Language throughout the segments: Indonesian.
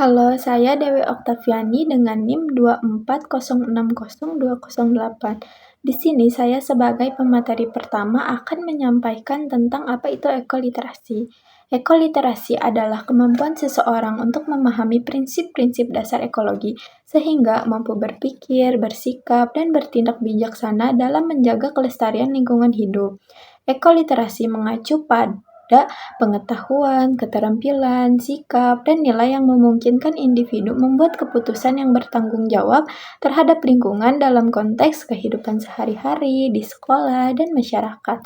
Halo, saya Dewi Oktaviani dengan NIM 240602008. Di sini saya sebagai pemateri pertama akan menyampaikan tentang apa itu ekoliterasi. Ekoliterasi adalah kemampuan seseorang untuk memahami prinsip-prinsip dasar ekologi, sehingga mampu berpikir, bersikap, dan bertindak bijaksana dalam menjaga kelestarian lingkungan hidup. Ekoliterasi mengacu pada pengetahuan, keterampilan, sikap, dan nilai yang memungkinkan individu membuat keputusan yang bertanggung jawab terhadap lingkungan dalam konteks kehidupan sehari-hari, di sekolah, dan masyarakat.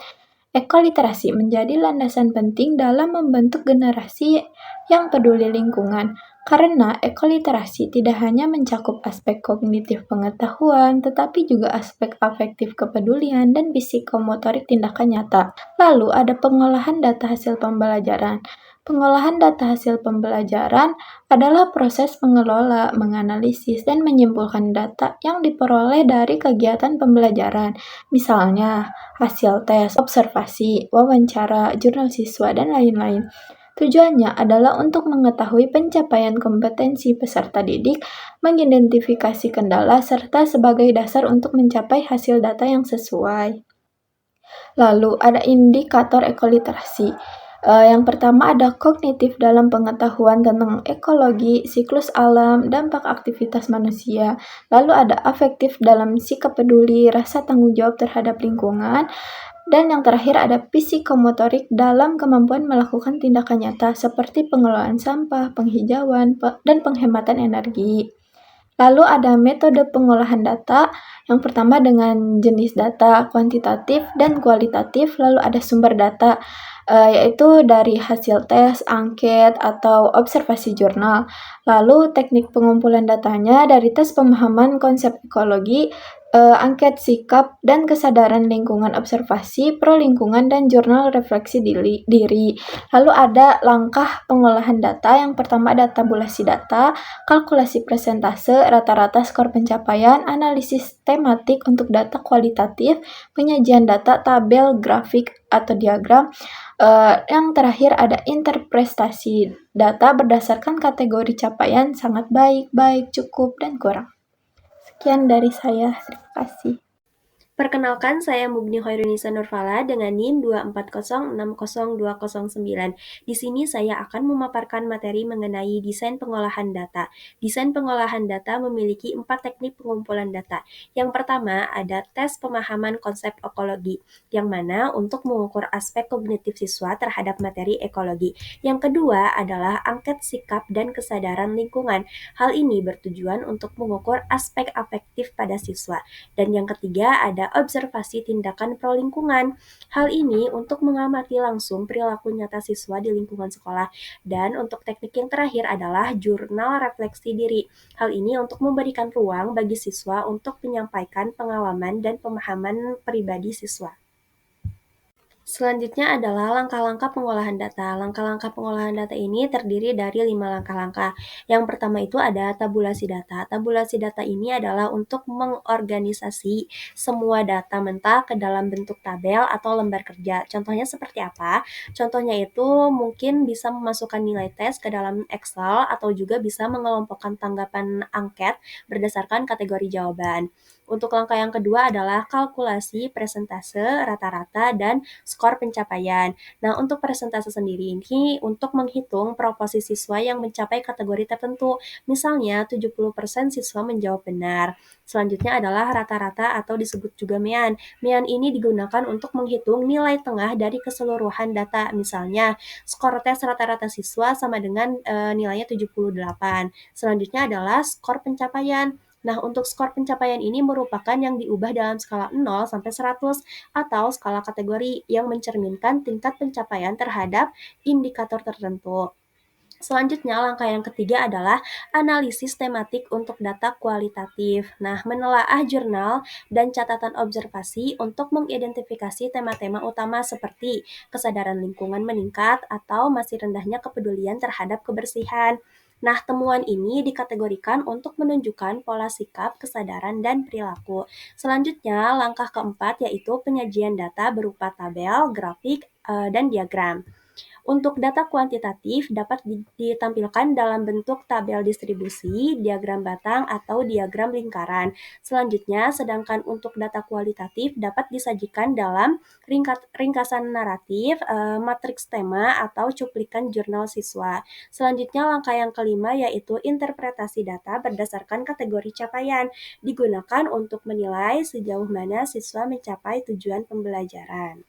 Ekoliterasi menjadi landasan penting dalam membentuk generasi yang peduli lingkungan, karena ekoliterasi tidak hanya mencakup aspek kognitif pengetahuan, tetapi juga aspek afektif kepedulian dan psikomotorik tindakan nyata. Lalu ada pengolahan data hasil pembelajaran. Pengolahan data hasil pembelajaran adalah proses mengelola, menganalisis, dan menyimpulkan data yang diperoleh dari kegiatan pembelajaran. Misalnya, hasil tes, observasi, wawancara, jurnal siswa, dan lain-lain. Tujuannya adalah untuk mengetahui pencapaian kompetensi peserta didik, mengidentifikasi kendala, serta sebagai dasar untuk mencapai hasil data yang sesuai. Lalu ada indikator ekoliterasi. Yang pertama ada kognitif dalam pengetahuan tentang ekologi, siklus alam, dampak aktivitas manusia. Lalu ada afektif dalam sikap peduli, rasa tanggung jawab terhadap lingkungan. Dan yang terakhir ada psikomotorik dalam kemampuan melakukan tindakan nyata seperti pengelolaan sampah, penghijauan, dan penghematan energi. Lalu ada metode pengolahan data, yang pertama dengan jenis data kuantitatif dan kualitatif, lalu ada sumber data, yaitu dari hasil tes, angket, atau observasi jurnal. Lalu teknik pengumpulan datanya dari tes pemahaman konsep ekologi, angket sikap dan kesadaran lingkungan observasi, pro lingkungan, dan jurnal refleksi diri. Lalu ada langkah pengolahan data, yang pertama ada tabulasi data, kalkulasi persentase, rata-rata skor pencapaian, analisis tematik untuk data kualitatif, penyajian data, tabel, grafik, atau diagram. Yang terakhir ada interpretasi data berdasarkan kategori capaian sangat baik, baik, cukup, dan kurang. Sekian dari saya, terima kasih. Perkenalkan, saya Mugni Khairunisa Nurfala dengan NIM 240602009. Di sini saya akan memaparkan materi mengenai desain pengolahan data. Desain pengolahan data memiliki 4 teknik pengumpulan data. Yang pertama ada tes pemahaman konsep ekologi, yang mana untuk mengukur aspek kognitif siswa terhadap materi ekologi. Yang kedua adalah angket sikap dan kesadaran lingkungan. Hal ini bertujuan untuk mengukur aspek afektif pada siswa. Dan yang ketiga ada observasi tindakan pro lingkungan. Hal ini untuk mengamati langsung perilaku nyata siswa di lingkungan sekolah. Dan untuk teknik yang terakhir adalah jurnal refleksi diri. Hal ini untuk memberikan ruang bagi siswa untuk menyampaikan pengalaman dan pemahaman pribadi siswa. Selanjutnya adalah langkah-langkah pengolahan data. Langkah-langkah pengolahan data ini terdiri dari 5 langkah-langkah. Yang pertama itu ada tabulasi data. Tabulasi data ini adalah untuk mengorganisasi semua data mentah ke dalam bentuk tabel atau lembar kerja. Contohnya seperti apa? Contohnya itu mungkin bisa memasukkan nilai tes ke dalam Excel atau juga bisa mengelompokkan tanggapan angket berdasarkan kategori jawaban. Untuk langkah yang kedua adalah kalkulasi persentase, rata-rata, dan skor pencapaian. Nah, untuk persentase sendiri ini untuk menghitung proporsi siswa yang mencapai kategori tertentu. Misalnya, 70% siswa menjawab benar. Selanjutnya adalah rata-rata atau disebut juga MEAN. MEAN ini digunakan untuk menghitung nilai tengah dari keseluruhan data. Misalnya, skor tes rata-rata siswa sama dengan nilainya 78. Selanjutnya adalah skor pencapaian. Nah, untuk skor pencapaian ini merupakan yang diubah dalam skala 0 sampai 100 atau skala kategori yang mencerminkan tingkat pencapaian terhadap indikator tertentu. Selanjutnya, langkah yang ketiga adalah analisis tematik untuk data kualitatif. Nah, menelaah jurnal dan catatan observasi untuk mengidentifikasi tema-tema utama seperti kesadaran lingkungan meningkat atau masih rendahnya kepedulian terhadap kebersihan. Nah, temuan ini dikategorikan untuk menunjukkan pola sikap, kesadaran, dan perilaku. Selanjutnya, langkah keempat yaitu penyajian data berupa tabel, grafik, dan diagram. Untuk data kuantitatif dapat ditampilkan dalam bentuk tabel distribusi, diagram batang, atau diagram lingkaran. Selanjutnya, sedangkan untuk data kualitatif dapat disajikan dalam ringkasan naratif, matriks tema, atau cuplikan jurnal siswa. Selanjutnya, langkah yang kelima yaitu interpretasi data berdasarkan kategori capaian, digunakan untuk menilai sejauh mana siswa mencapai tujuan pembelajaran.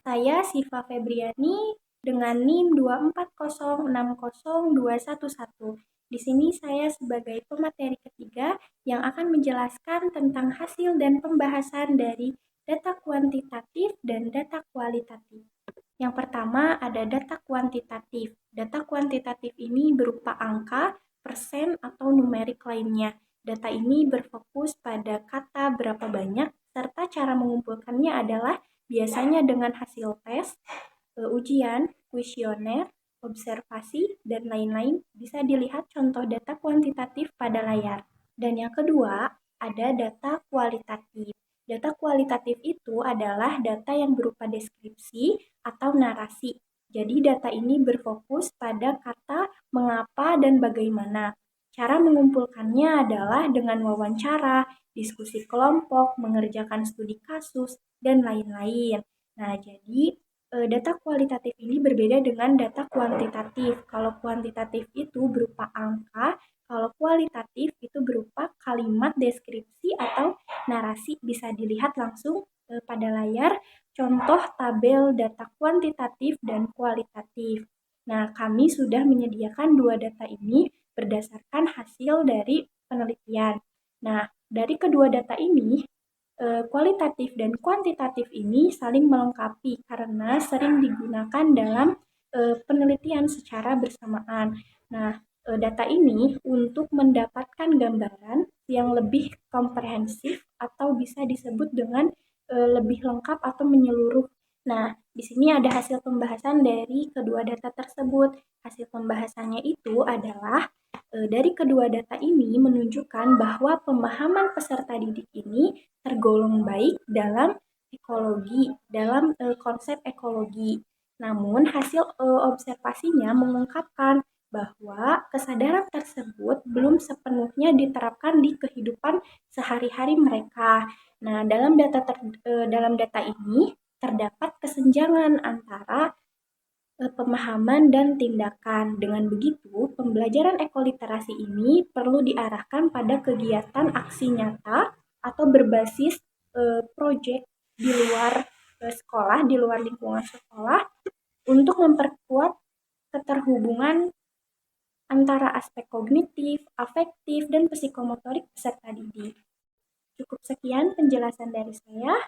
Saya Siva Febriani dengan NIM 240602111. Di sini saya sebagai pemateri ketiga yang akan menjelaskan tentang hasil dan pembahasan dari data kuantitatif dan data kualitatif. Yang pertama ada data kuantitatif. Data kuantitatif ini berupa angka, persen, atau numerik lainnya. Data ini berfokus pada kata berapa banyak, serta cara mengumpulkannya adalah biasanya dengan hasil tes, ujian, kuesioner, observasi, dan lain-lain. Bisa dilihat contoh data kuantitatif pada layar. Dan yang kedua, ada data kualitatif. Data kualitatif itu adalah data yang berupa deskripsi atau narasi. Jadi data ini berfokus pada kata mengapa dan bagaimana. Cara mengumpulkannya adalah dengan wawancara, diskusi kelompok, mengerjakan studi kasus, dan lain-lain. Nah, jadi data kualitatif ini berbeda dengan data kuantitatif. Kalau kuantitatif itu berupa angka, kalau kualitatif itu berupa kalimat deskripsi atau narasi. Bisa dilihat langsung pada layar contoh tabel data kuantitatif dan kualitatif. Nah, kami sudah menyediakan dua data ini berdasarkan hasil dari penelitian. Nah, dari kedua data ini, kualitatif dan kuantitatif ini saling melengkapi karena sering digunakan dalam penelitian secara bersamaan. Nah, data ini untuk mendapatkan gambaran yang lebih komprehensif atau bisa disebut dengan lebih lengkap atau menyeluruh. Nah, di sini ada hasil pembahasan dari kedua data tersebut. Hasil pembahasannya itu adalah dari kedua data ini menunjukkan bahwa pemahaman peserta didik ini tergolong baik dalam ekologi, dalam konsep ekologi. Namun hasil observasinya mengungkapkan bahwa kesadaran tersebut belum sepenuhnya diterapkan di kehidupan sehari-hari mereka. Nah, dalam data ini terdapat kesenjangan antara pemahaman dan tindakan. Dengan begitu, pembelajaran ekoliterasi ini perlu diarahkan pada kegiatan aksi nyata atau berbasis proyek di luar sekolah, di luar lingkungan sekolah untuk memperkuat keterhubungan antara aspek kognitif, afektif, dan psikomotorik peserta didik. Cukup sekian penjelasan dari saya.